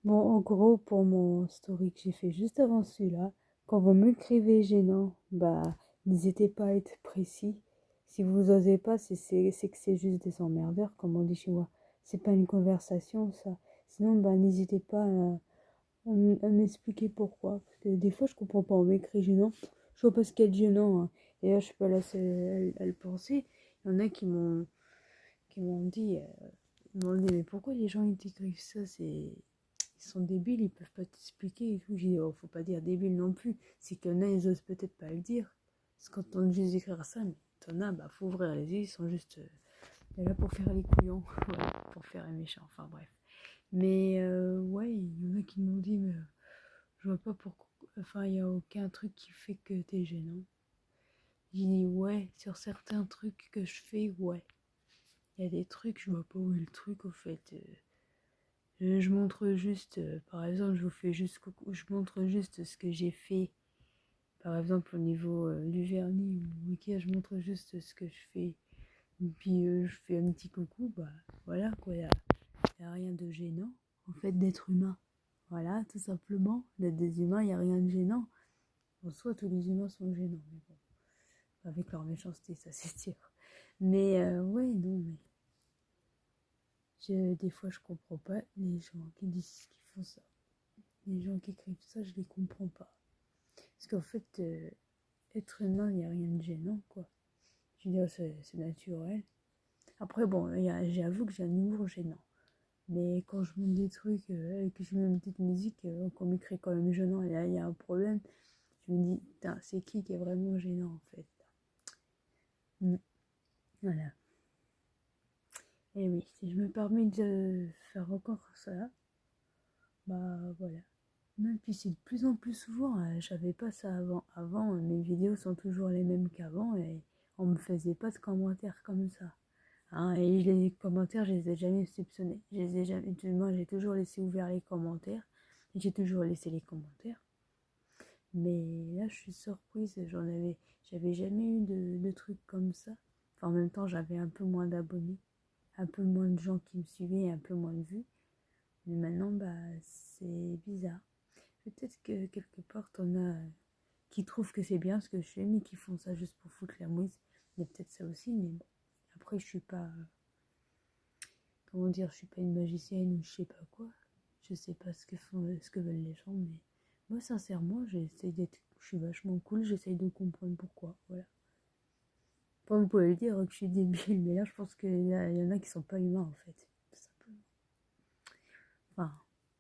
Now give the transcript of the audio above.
Bon, en gros, pour mon story que j'ai fait juste avant celui-là, quand vous m'écrivez gênant, bah, n'hésitez pas à être précis. Si vous osez pas, c'est que c'est juste des emmerdeurs, comme on dit chez moi. C'est pas une conversation, ça. Sinon, bah, n'hésitez pas à m'expliquer pourquoi. Parce que des fois, je comprends pas. On m'écrit gênant. Je vois pas ce qu'il y a de gênant, hein. Et là, je suis pas la seule à le penser. Il y en a qui m'ont dit, mais pourquoi les gens ils t'écrivent ça? Ils sont débiles, ils peuvent pas t'expliquer et tout. J'ai dit, oh, faut pas dire débile non plus. C'est qu'il y en a, ils osent peut-être pas le dire. Parce que quand on juste écrire ça, mais t'en as, bah, faut ouvrir les yeux, ils sont juste là pour faire les couillons, voilà, pour faire les méchants, enfin bref. Mais ouais, il y en a qui m'ont dit, mais je vois pas pourquoi, enfin, il y a aucun truc qui fait que t'es gênant. J'ai dit, ouais, sur certains trucs que je fais, ouais. Il y a des trucs, je vois pas où est le truc, au fait. Je montre juste, par exemple, je vous fais juste coucou, je montre juste ce que j'ai fait. Par exemple, au niveau du vernis ou du maquillage, je montre juste ce que je fais. Et puis, je fais un petit coucou, bah voilà quoi, y a rien de gênant, en fait, d'être humain. Voilà, tout simplement. D'être des humains, il n'y a rien de gênant. En soi, tous les humains sont gênants, mais bon, avec leur méchanceté, ça c'est sûr. Mais ouais, non, mais des fois, je comprends pas les gens qui disent qu'ils font ça. Les gens qui écrivent ça, je les comprends pas. Parce qu'en fait, être humain, il n'y a rien de gênant, quoi. Je veux dire, c'est naturel. Après, bon, j'avoue que j'ai un humour gênant. Mais quand je monte des trucs et que je mets une petite musique, qu'on m'écrit quand même gênant, et là, il y a un problème, je me dis, putain, c'est qui est vraiment gênant, en fait. Voilà. Et oui, si je me permets de faire encore ça, bah voilà. Même puis c'est de plus en plus souvent, j'avais pas ça avant. Avant, mes vidéos sont toujours les mêmes qu'avant et on me faisait pas de commentaires comme ça. Hein, et les commentaires, je les ai jamais soupçonnés. Je les ai jamais, moi, j'ai toujours laissé ouverts les commentaires. Et j'ai toujours laissé les commentaires. Mais là, je suis surprise, j'avais jamais eu de trucs comme ça. Enfin, en même temps, j'avais un peu moins d'abonnés, un peu moins de gens qui me suivaient et un peu moins de vues. Mais maintenant, bah, c'est bizarre. Peut-être que quelque part, t'en as qui trouvent que c'est bien ce que je fais, mais qui font ça juste pour foutre la mouise. Il y a peut-être ça aussi, mais bon. Après, je suis pas, comment dire, je suis pas une magicienne ou je sais pas quoi. Je sais pas ce que veulent les gens, mais moi, sincèrement, je suis vachement cool, j'essaye de comprendre pourquoi, voilà. Enfin, vous pouvez le dire que je suis débile, mais là, je pense qu'il y en a qui sont pas humains, en fait, tout simplement. Enfin,